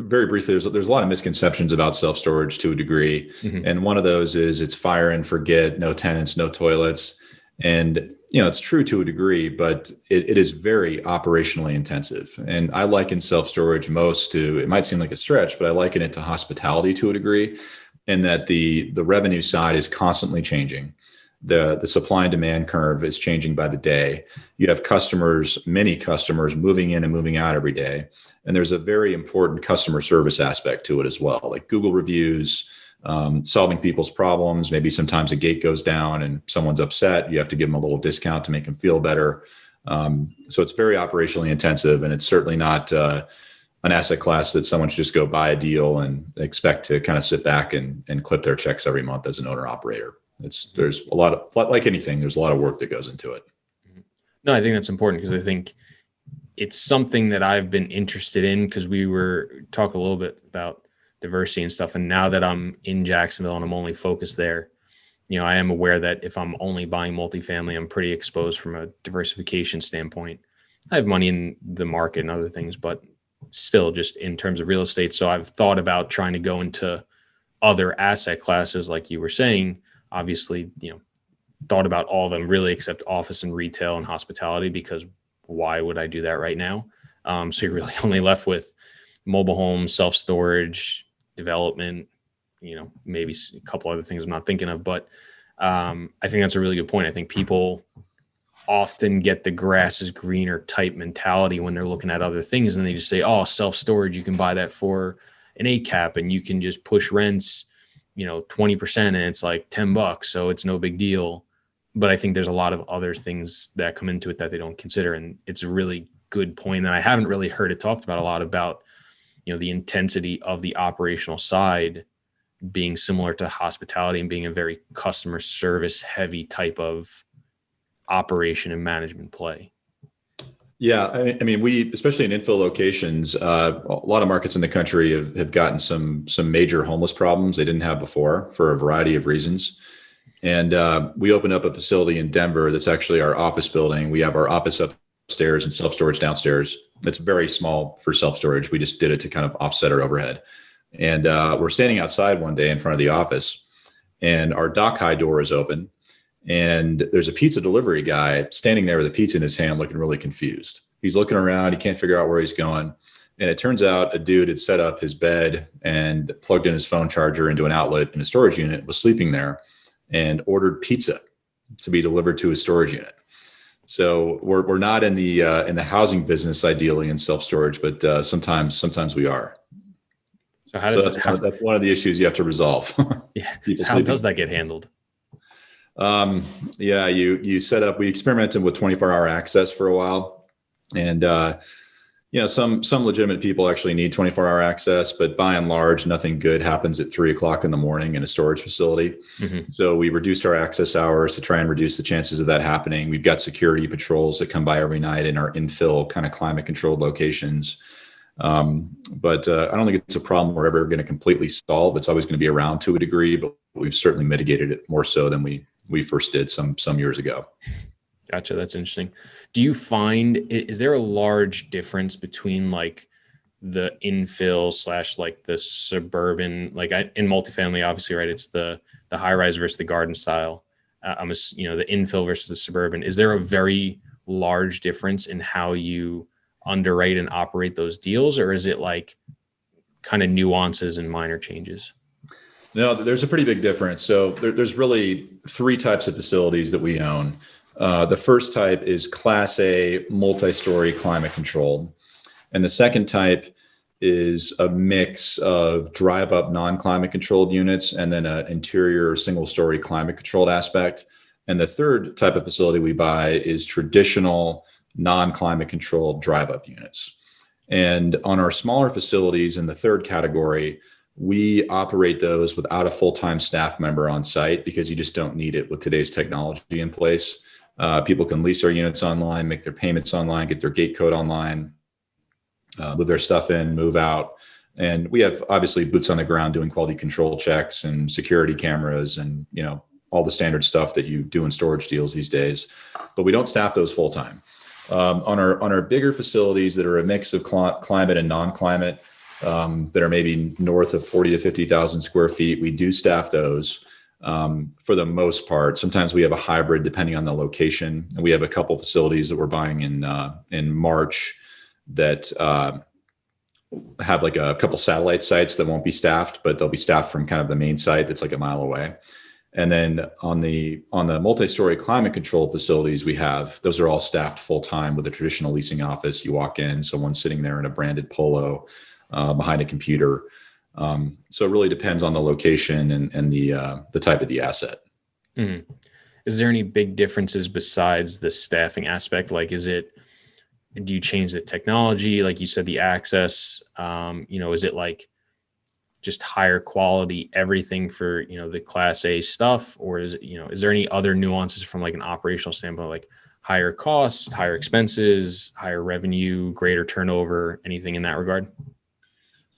very briefly, there's a lot of misconceptions about self-storage to a degree. Mhm. And one of those is it's fire and forget, no tenants, no toilets. And, it's true to a degree, but it is very operationally intensive. And I liken self-storage most to, it might seem like a stretch, but I liken it to hospitality to a degree, in that the revenue side is constantly changing. The supply and demand curve is changing by the day. You have many customers moving in and moving out every day. And there's a very important customer service aspect to it as well, like Google reviews, solving people's problems. Maybe sometimes a gate goes down and someone's upset. You have to give them a little discount to make them feel better. So it's very operationally intensive, and it's certainly not an asset class that someone should just go buy a deal and expect to kind of sit back and clip their checks every month as an owner operator. There's a lot of, like anything, there's a lot of work that goes into it. No, I think that's important because I think it's something that I've been interested in, because we were talking a little bit about diversity and stuff. And now that I'm in Jacksonville and I'm only focused there, I am aware that if I'm only buying multifamily, I'm pretty exposed from a diversification standpoint. I have money in the market and other things, but still just in terms of real estate. So I've thought about trying to go into other asset classes, like you were saying. Obviously, thought about all of them really, except office and retail and hospitality, because why would I do that right now? So you're really only left with mobile homes, self-storage, development, maybe a couple other things I'm not thinking of. But I think that's a really good point. I think people often get the grass is greener type mentality when they're looking at other things, and they just say, oh, self-storage, you can buy that for an ACAP and you can just push rents 20% and it's like $10, so it's no big deal. But I think there's a lot of other things that come into it that they don't consider. And it's a really good point. And I haven't really heard it talked about a lot about, the intensity of the operational side being similar to hospitality and being a very customer service heavy type of operation and management play. Yeah. I mean, we, especially in infill locations, a lot of markets in the country have gotten some major homeless problems they didn't have before for a variety of reasons. And we opened up a facility in Denver that's actually our office building. We have our office upstairs and self-storage downstairs. It's very small for self-storage. We just did it to kind of offset our overhead. And we're standing outside one day in front of the office, and our dock high door is open. And there's a pizza delivery guy standing there with a pizza in his hand, looking really confused. He's looking around. He can't figure out where he's going. And it turns out a dude had set up his bed and plugged in his phone charger into an outlet in a storage unit, was sleeping there, and ordered pizza to be delivered to his storage unit. So we're not in the housing business ideally in self-storage, but sometimes we are. So that's one of the issues you have to resolve. Yeah. So how does that get handled? Yeah, you set up, we experimented with 24-hour access for a while, and, some legitimate people actually need 24-hour access, but by and large, nothing good happens at 3:00 in the morning in a storage facility. Mm-hmm. So we reduced our access hours to try and reduce the chances of that happening. We've got security patrols that come by every night in our infill kind of climate controlled locations. But I don't think it's a problem we're ever going to completely solve. It's always going to be around to a degree, but we've certainly mitigated it more so than we first did some years ago. Gotcha. That's interesting. Do you find, is there a large difference between like the infill / like the suburban, like in multifamily, obviously, right? It's the high rise versus the garden style. The infill versus the suburban. Is there a very large difference in how you underwrite and operate those deals, or is it like kind of nuances and minor changes? No, there's a pretty big difference. So there's really three types of facilities that we own. The first type is Class A, multi-story, climate controlled. And the second type is a mix of drive-up non-climate controlled units and then an interior single-story climate controlled aspect. And the third type of facility we buy is traditional non-climate controlled drive-up units. And on our smaller facilities in the third category, we operate those without a full-time staff member on site because you just don't need it with today's technology in place. People can lease their units online, make their payments online, get their gate code online, move their stuff in, move out. And we have obviously boots on the ground doing quality control checks and security cameras and, all the standard stuff that you do in storage deals these days, but we don't staff those full-time. On our bigger facilities that are a mix of climate and non-climate, that are maybe north of 40 to 50,000 square feet. We do staff those for the most part. Sometimes we have a hybrid depending on the location. And we have a couple facilities that we're buying in March that have like a couple satellite sites that won't be staffed, but they'll be staffed from kind of the main site that's like a mile away. And then on the multi-story climate controlled facilities we have, those are all staffed full time with a traditional leasing office. You walk in, someone's sitting there in a branded polo behind a computer. So it really depends on the location and the type of the asset. Mm. Is there any big differences besides the staffing aspect? Like, do you change the technology? Like you said, the access, is it like just higher quality, everything for, the class A stuff? Or is it, is there any other nuances from like an operational standpoint, like higher costs, higher expenses, higher revenue, greater turnover, anything in that regard?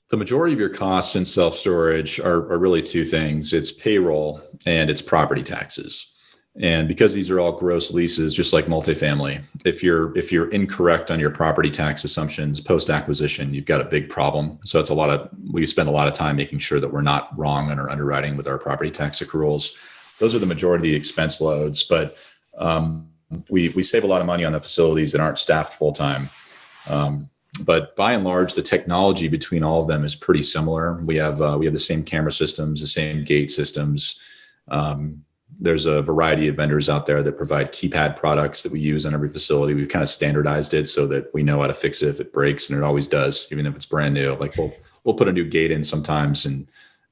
The majority of your costs in self-storage are really two things. It's payroll and it's property taxes. And because these are all gross leases, just like multifamily, if you're incorrect on your property tax assumptions post-acquisition, you've got a big problem. So we spend a lot of time making sure that we're not wrong on our underwriting with our property tax accruals. Those are the majority of the expense loads, but we save a lot of money on the facilities that aren't staffed full-time. But by and large, the technology between all of them is pretty similar. We have the same camera systems, the same gate systems. There's a variety of vendors out there that provide keypad products that we use on every facility. We've kind of standardized it so that we know how to fix it if it breaks, and it always does, even if it's brand new. Like we'll put a new gate in sometimes and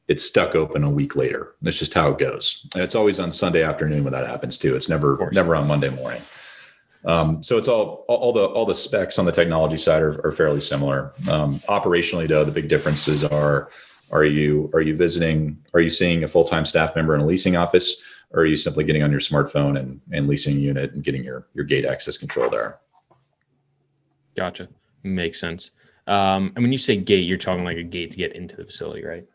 it's stuck open a week later. That's just how it goes. And it's always on Sunday afternoon when that happens too. It's never on Monday morning. So it's all the specs on the technology side are fairly similar. Operationally though, the big differences are you seeing a full-time staff member in a leasing office, or are you simply getting on your smartphone and leasing a unit and getting your gate access control there? Gotcha. Makes sense. And when you say gate, you're talking like a gate to get into the facility, right?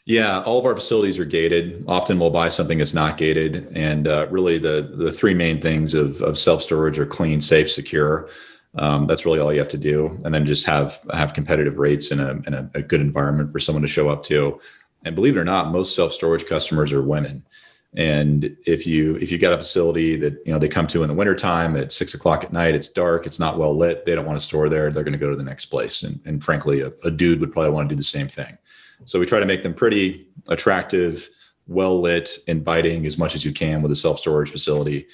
Yeah, all of our facilities are gated. Often we'll buy something that's not gated. And really the three main things of self-storage are clean, safe, secure. That's really all you have to do. And then just have competitive rates in a good environment for someone to show up to. And believe it or not, most self-storage customers are women. And if you got a facility that, they come to in the wintertime at 6 o'clock at night, it's dark, it's not well lit, they don't want to store there, they're going to go to the next place. And frankly, a dude would probably want to do the same thing. So we try to make them pretty attractive, well lit, inviting as much as you can with a self-storage facility.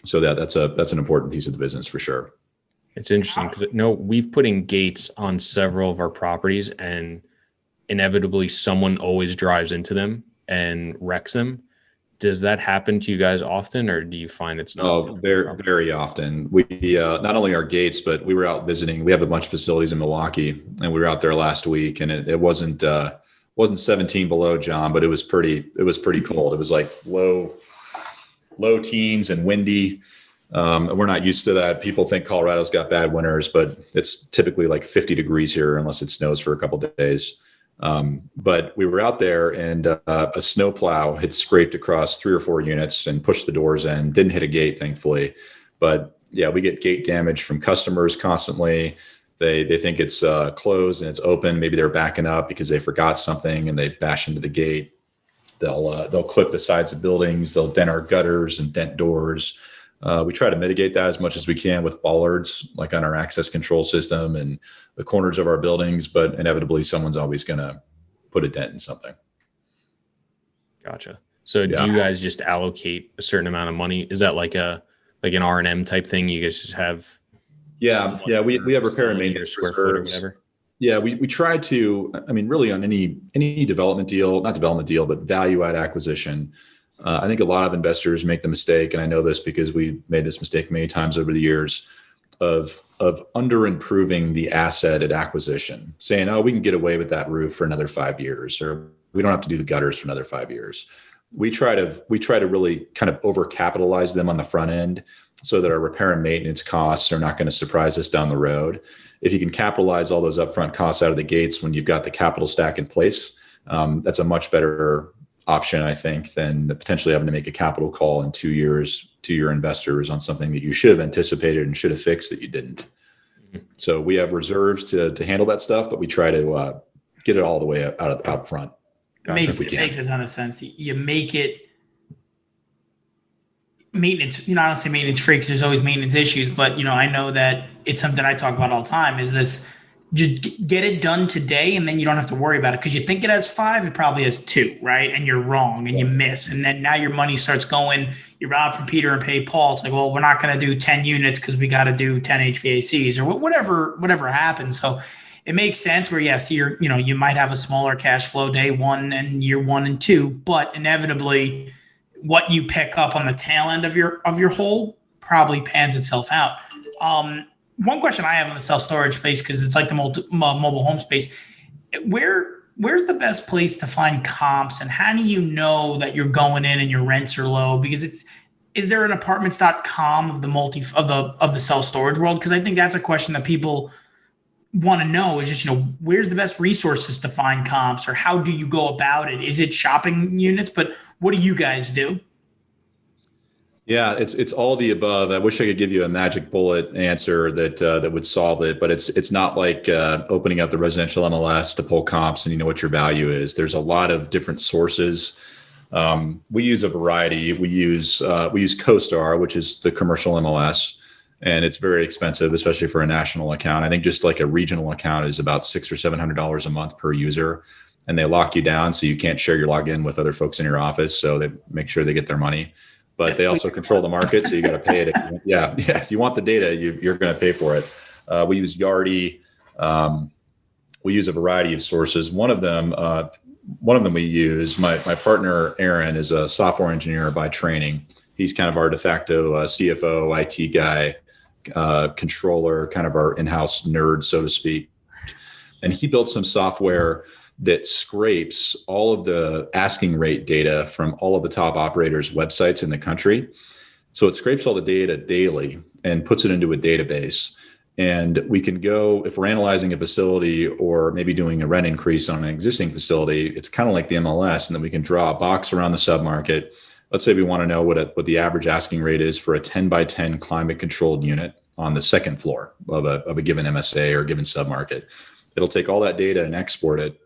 So that's an important piece of the business for sure. It's interesting because we've put in gates on several of our properties, and inevitably someone always drives into them and wrecks them. Does that happen to you guys often, or do you find it's not? Oh, very, very often. We not only our gates, but we were out visiting. We have a bunch of facilities in Milwaukee, and we were out there last week, and it wasn't 17 below, John, but it was pretty cold. It was like low teens and windy. And we're not used to that. People think Colorado's got bad winters, but it's typically like 50 degrees here unless it snows for a couple of days. But we were out there, and a snowplow had scraped across 3 or 4 units and pushed the doors in. Didn't hit a gate, thankfully. But yeah, we get gate damage from customers constantly. They think it's closed and it's open. Maybe they're backing up because they forgot something and they bash into the gate. They'll clip the sides of buildings. They'll dent our gutters and dent doors. We try to mitigate that as much as we can with bollards, like on our access control system and the corners of our buildings, but inevitably someone's always going to put a dent in something. Gotcha. So do you guys just allocate a certain amount of money? Is that like an R&M type thing? You guys just have? Yeah. We have repair and maintenance square foot or whatever. Yeah. We try to, really on any development deal, not development deal, but value add acquisition. I think a lot of investors make the mistake, and I know this because we made this mistake many times over the years, of under improving the asset at acquisition, saying, "Oh, we can get away with that roof for another 5 years," or "We don't have to do the gutters for another 5 years." We try to really kind of overcapitalize them on the front end, so that our repair and maintenance costs are not going to surprise us down the road. If you can capitalize all those upfront costs out of the gates when you've got the capital stack in place, that's a much better option, I think, than potentially having to make a capital call in 2 years to your investors on something that you should have anticipated and should have fixed that you didn't. So we have reserves to handle that stuff, but we try to get it all the way out front. It makes a ton of sense. You make it maintenance, I don't say maintenance free because there's always maintenance issues, but I know that it's something I talk about all the time is this, just get it done today. And then you don't have to worry about it because you think it has 5, it probably has 2, right? And you're wrong and you miss. And then now your money starts going, you rob from Peter and pay Paul. It's like, well, we're not going to do 10 units because we got to do 10 HVACs or whatever happens. So it makes sense where, yes, you might have a smaller cash flow day 1 and year 1 and 2, but inevitably what you pick up on the tail end of your whole probably pans itself out. One question I have on the self-storage space, because it's like the mobile home space, where's the best place to find comps, and how do you know that you're going in and your rents are low? Because is there an apartments.com of the self-storage world? Because I think that's a question that people want to know is just, where's the best resources to find comps, or how do you go about it? Is it shopping units? But what do you guys do? Yeah, it's all the above. I wish I could give you a magic bullet answer that would solve it, but it's not like opening up the residential MLS to pull comps and you know what your value is. There's a lot of different sources. We use a variety. We use CoStar, which is the commercial MLS, and it's very expensive, especially for a national account. I think just like a regional account is about $600 or $700 a month per user, and they lock you down so you can't share your login with other folks in your office. So they make sure they get their money. But they also control the market, so you got to pay it. If you want the data, you're going to pay for it. We use Yardi. We use a variety of sources. One of them we use. My partner Aaron is a software engineer by training. He's kind of our de facto CFO, IT guy, controller, kind of our in-house nerd, so to speak. And he built some software that scrapes all of the asking rate data from all of the top operators' websites in the country. So it scrapes all the data daily and puts it into a database. And we can go, if we're analyzing a facility or maybe doing a rent increase on an existing facility, it's kind of like the MLS, and then we can draw a box around the submarket. Let's say we want to know what the average asking rate is for a 10 by 10 climate controlled unit on the second floor of a given MSA or a given submarket. It'll take all that data and export it.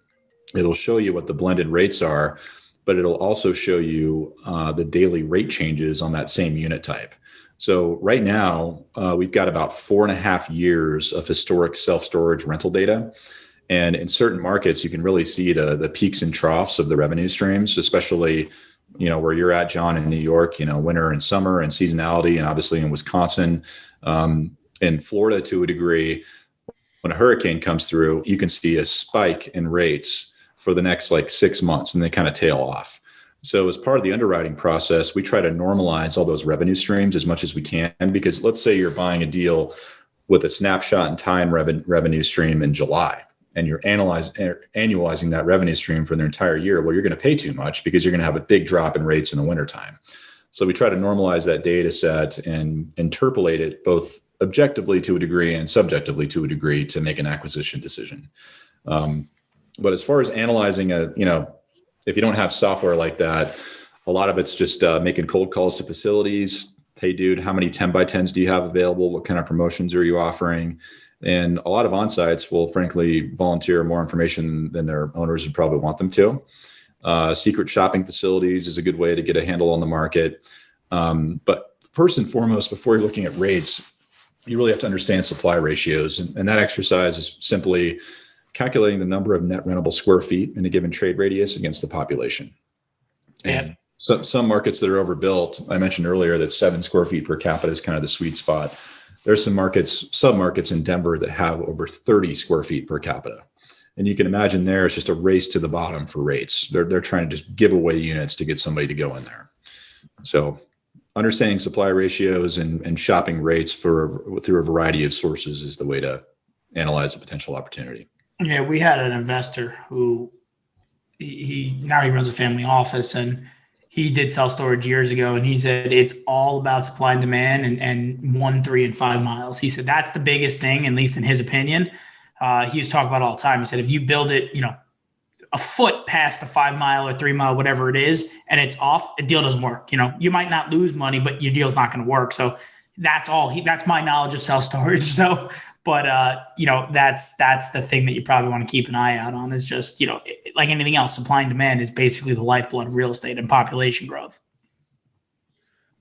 It'll show you what the blended rates are, but it'll also show you the daily rate changes on that same unit type. So right now, we've got about 4.5 years of historic self-storage rental data. And in certain markets, you can really see the peaks and troughs of the revenue streams, especially, where you're at, John, in New York, winter and summer and seasonality, and obviously in Wisconsin, in Florida to a degree. When a hurricane comes through, you can see a spike in rates for the next 6 months, and they kind of tail off. So as part of the underwriting process, we try to normalize all those revenue streams as much as we can, because let's say you're buying a deal with a snapshot in time revenue stream in July, and you're annualizing that revenue stream for the entire year. Well, you're going to pay too much because you're going to have a big drop in rates in the wintertime. So we try to normalize that data set and interpolate it both objectively to a degree and subjectively to a degree to make an acquisition decision. But as far as analyzing if you don't have software like that, a lot of it's just making cold calls to facilities. Hey, dude, how many 10 by 10s do you have available? What kind of promotions are you offering? And a lot of on-sites will frankly volunteer more information than their owners would probably want them to. Secret shopping facilities is a good way to get a handle on the market. But first and foremost, before you're looking at rates, you really have to understand supply ratios. And that exercise is simply calculating the number of net rentable square feet in a given trade radius against the population. And some markets that are overbuilt, I mentioned earlier that 7 square feet per capita is kind of the sweet spot. There's some submarkets in Denver that have over 30 square feet per capita. And you can imagine there it's just a race to the bottom for rates. They're trying to just give away units to get somebody to go in there. So understanding supply ratios and shopping rates through a variety of sources is the way to analyze a potential opportunity. Yeah, we had an investor who now he runs a family office, and he did self-storage years ago. And he said, it's all about supply and demand and 1, 3, and 5 miles. He said, that's the biggest thing, at least in his opinion. He was talking about all the time. He said, if you build it, a foot past the 5 mile or 3 mile, whatever it is, and it's off, the deal doesn't work. You might not lose money, but your deal's not going to work. So that's my knowledge of self-storage. So, but that's the thing that you probably want to keep an eye out on, is just, like anything else, supply and demand is basically the lifeblood of real estate and population growth.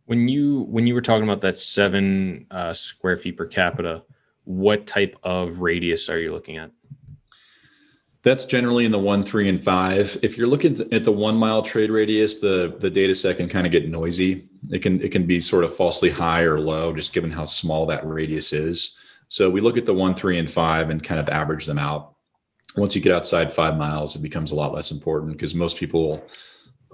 When you were talking about that 7 square feet per capita, what type of radius are you looking at? That's generally in the 1, 3, and 5. If you're looking at the 1 mile trade radius, the data set can kind of get noisy. It can be sort of falsely high or low, just given how small that radius is. So we look at the 1, 3, and 5 and kind of average them out. Once you get outside 5 miles, it becomes a lot less important, because most people,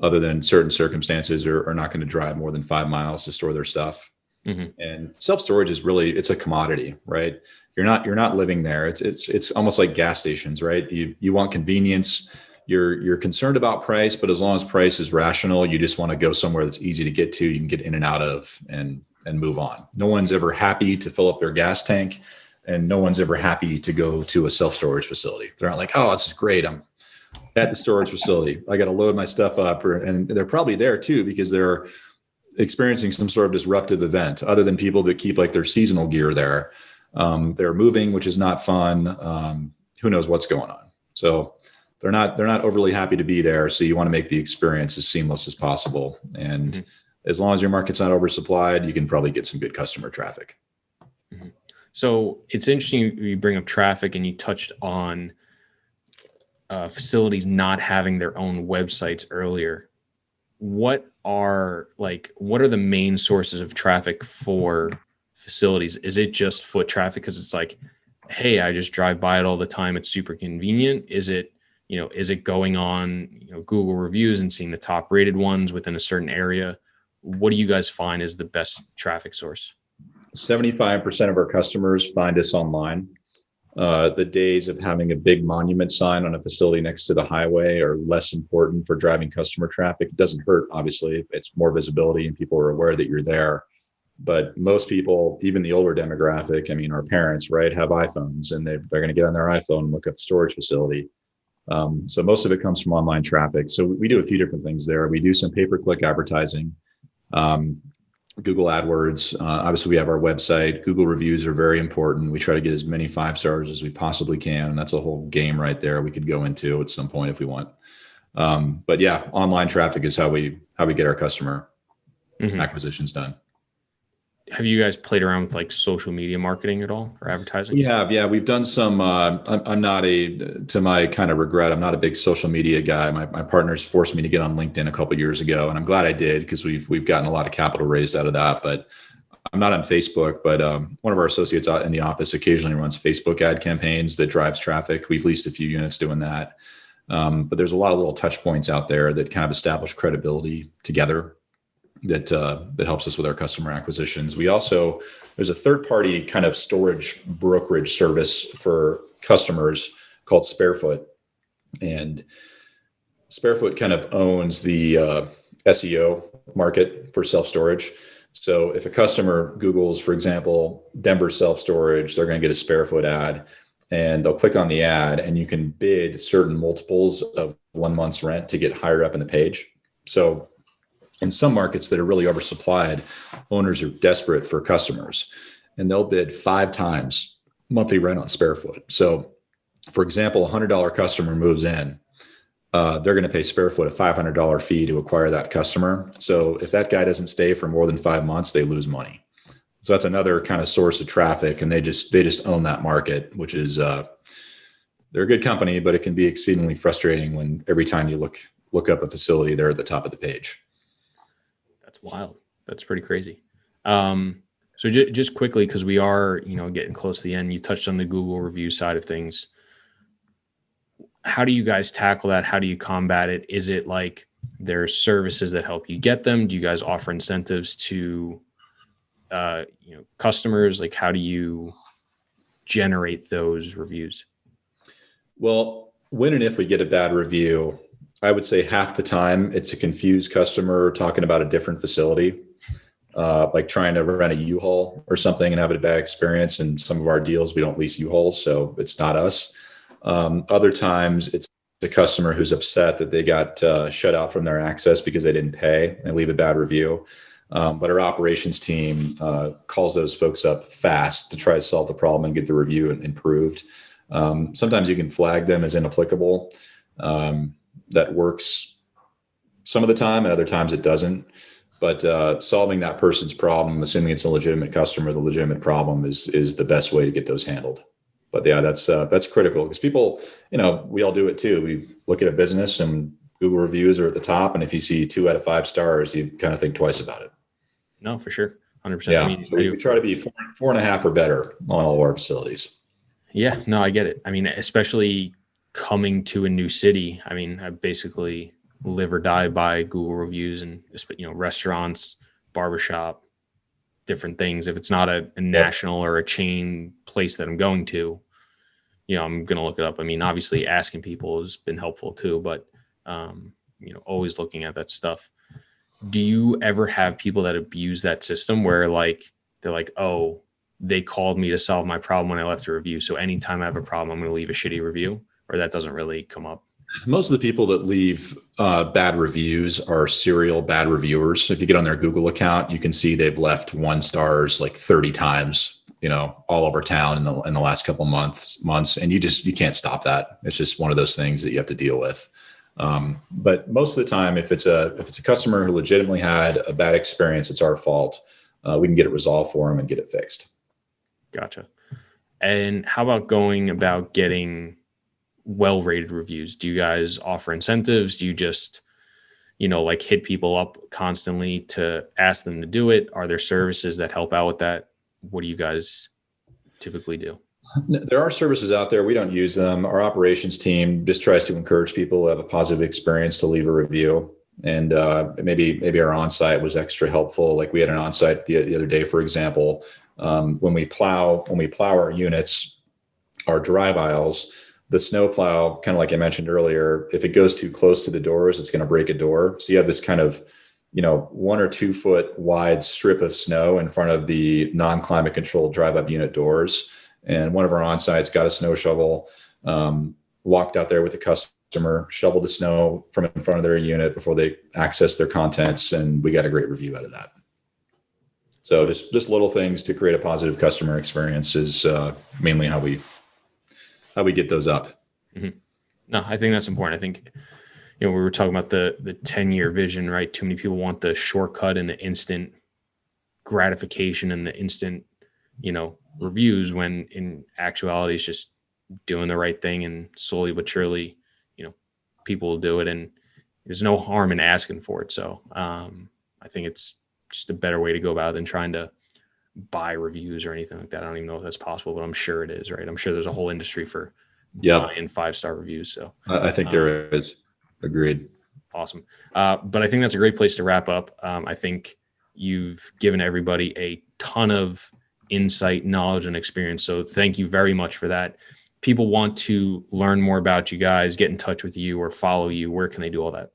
other than certain circumstances, are not going to drive more than 5 miles to store their stuff. Mm-hmm. And self-storage is it's a commodity, right? You're not living there. It's almost like gas stations, right? You want convenience. You're concerned about price, but as long as price is rational, you just want to go somewhere that's easy to get to, you can get in and out of, and move on. No one's ever happy to fill up their gas tank, and no one's ever happy to go to a self-storage facility. They're not like, oh, this is great, I'm at the storage facility, I got to load my stuff up. And they're probably there too, because they're experiencing some sort of disruptive event, other than people that keep like their seasonal gear there. They're moving, which is not fun. Who knows what's going on? So they're not overly happy to be there. So you want to make the experience as seamless as possible. And mm-hmm. as long as your market's not oversupplied, you can probably get some good customer traffic. Mm-hmm. So it's interesting you bring up traffic, and you touched on facilities not having their own websites earlier. What are the main sources of traffic for facilities? Is it just foot traffic because it's like, hey, I just drive by it all the time, it's super convenient? Is it going on Google reviews and seeing the top rated ones within a certain area? What do you guys find is the best traffic source? 75% of our customers find us online. The days of having a big monument sign on a facility next to the highway are less important for driving customer traffic. It doesn't hurt, obviously. It's more visibility and people are aware that you're there. But most people, even the older demographic, our parents, right, have iPhones, and they're going to get on their iPhone and look up storage facility. So most of it comes from online traffic. So we do a few different things there. We do some pay-per-click advertising, Google AdWords. Obviously, we have our website. Google reviews are very important. We try to get as many 5 stars as we possibly can. And that's a whole game right there we could go into at some point if we want. But yeah, online traffic is how we get our customer mm-hmm. acquisitions done. Have you guys played around with like social media marketing at all, or advertising? We have, yeah. We've done some, I'm not to my kind of regret, I'm not a big social media guy. My partners forced me to get on LinkedIn a couple of years ago, and I'm glad I did, because we've gotten a lot of capital raised out of that. But I'm not on Facebook, but one of our associates out in the office occasionally runs Facebook ad campaigns that drives traffic. We've leased a few units doing that. But there's a lot of little touch points out there that kind of establish credibility together that helps us with our customer acquisitions. There's a third-party kind of storage brokerage service for customers called Sparefoot, and Sparefoot kind of owns the SEO market for self-storage. So if a customer Googles, for example, Denver self-storage, they're going to get a Sparefoot ad, and they'll click on the ad, and you can bid certain multiples of 1 month's rent to get higher up in the page. So in some markets that are really oversupplied, owners are desperate for customers, and they'll bid 5 times monthly rent on Sparefoot. So, for example, a $100 customer moves in, they're going to pay Sparefoot a $500 fee to acquire that customer. So if that guy doesn't stay for more than 5 months, they lose money. So that's another kind of source of traffic, and they just own that market, which is they're a good company, but it can be exceedingly frustrating when every time you look up a facility, they're at the top of the page. Wild. That's pretty crazy. So just quickly, because we are, getting close to the end, you touched on the Google review side of things. How do you guys tackle that? How do you combat it? Is it like there's services that help you get them? Do you guys offer incentives to, customers? Like, how do you generate those reviews? Well, when and if we get a bad review, I would say half the time it's a confused customer talking about a different facility, like trying to rent a U-Haul or something and have a bad experience. And some of our deals, we don't lease U-Hauls, so it's not us. Other times it's the customer who's upset that they got shut out from their access because they didn't pay and leave a bad review. But our operations team calls those folks up fast to try to solve the problem and get the review improved. Sometimes you can flag them as inapplicable. That works some of the time, and other times it doesn't. But solving that person's problem, assuming it's a legitimate customer, the legitimate problem is the best way to get those handled. But yeah, that's critical because people, we all do it too. We look at a business and Google reviews are at the top, and if you see 2 out of 5 stars, you kind of think twice about it. No, for sure, 100%. Yeah, so we try to be 4.5 or better on all of our facilities. Yeah, no, I get it. I mean, especially coming to a new city. I mean, I basically live or die by Google reviews and, restaurants, barbershop, different things. If it's not a national or a chain place that I'm going to, I'm going to look it up. I mean, obviously asking people has been helpful too, but, always looking at that stuff. Do you ever have people that abuse that system where they're like, oh, they called me to solve my problem when I left a review, so anytime I have a problem, I'm going to leave a shitty review, or that doesn't really come up? Most of the people that leave bad reviews are serial bad reviewers. If you get on their Google account, you can see they've left 1 stars like 30 times, all over town in the last couple months. And you can't stop that. It's just one of those things that you have to deal with. But most of the time, if it's a customer who legitimately had a bad experience, it's our fault. We can get it resolved for them and get it fixed. Gotcha. And how about going about getting well-rated reviews? Do you guys offer incentives? Do you just, hit people up constantly to ask them to do it? Are there services that help out with that? What do you guys typically do? There are services out there. We don't use them. Our operations team just tries to encourage people who have a positive experience to leave a review. And maybe our on-site was extra helpful. Like we had an on-site the other day, for example, when we plow our units, our drive aisles, the snow plow, kind of like I mentioned earlier, if it goes too close to the doors, it's going to break a door. So you have this kind of, 1 or 2 foot wide strip of snow in front of the non-climate controlled drive up unit doors. And one of our on-sites got a snow shovel, walked out there with the customer, shoveled the snow from in front of their unit before they accessed their contents. And we got a great review out of that. So just little things to create a positive customer experience is mainly how we get those up. Mm-hmm. No, I think that's important. I think, we were talking about the 10-year vision, right? Too many people want the shortcut and the instant gratification and the instant, reviews, when in actuality it's just doing the right thing, and slowly but surely, people will do it, and there's no harm in asking for it. So I think it's just a better way to go about it than trying to buy reviews or anything like that. I don't even know if that's possible, but I'm sure it is, right? I'm sure there's a whole industry for buying 5-star reviews. So I think there is. Agreed. Awesome. But I think that's a great place to wrap up. I think you've given everybody a ton of insight, knowledge, and experience. So thank you very much for that. People want to learn more about you guys, get in touch with you, or follow you. Where can they do all that?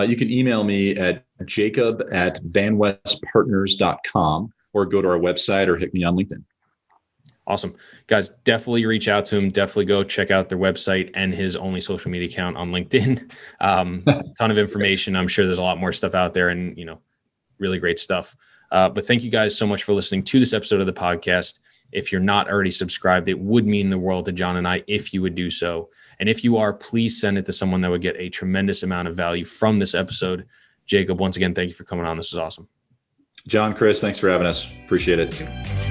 You can email me at jacob@vanwestpartners.com or go to our website or hit me on LinkedIn. Awesome. Guys, definitely reach out to him. Definitely go check out their website and his only social media account on LinkedIn. Ton of information. I'm sure there's a lot more stuff out there, and, really great stuff. But thank you guys so much for listening to this episode of the podcast. If you're not already subscribed, it would mean the world to John and I if you would do so. And if you are, please send it to someone that would get a tremendous amount of value from this episode. Jacob, once again, thank you for coming on. This was awesome. John, Chris, thanks for having us. Appreciate it.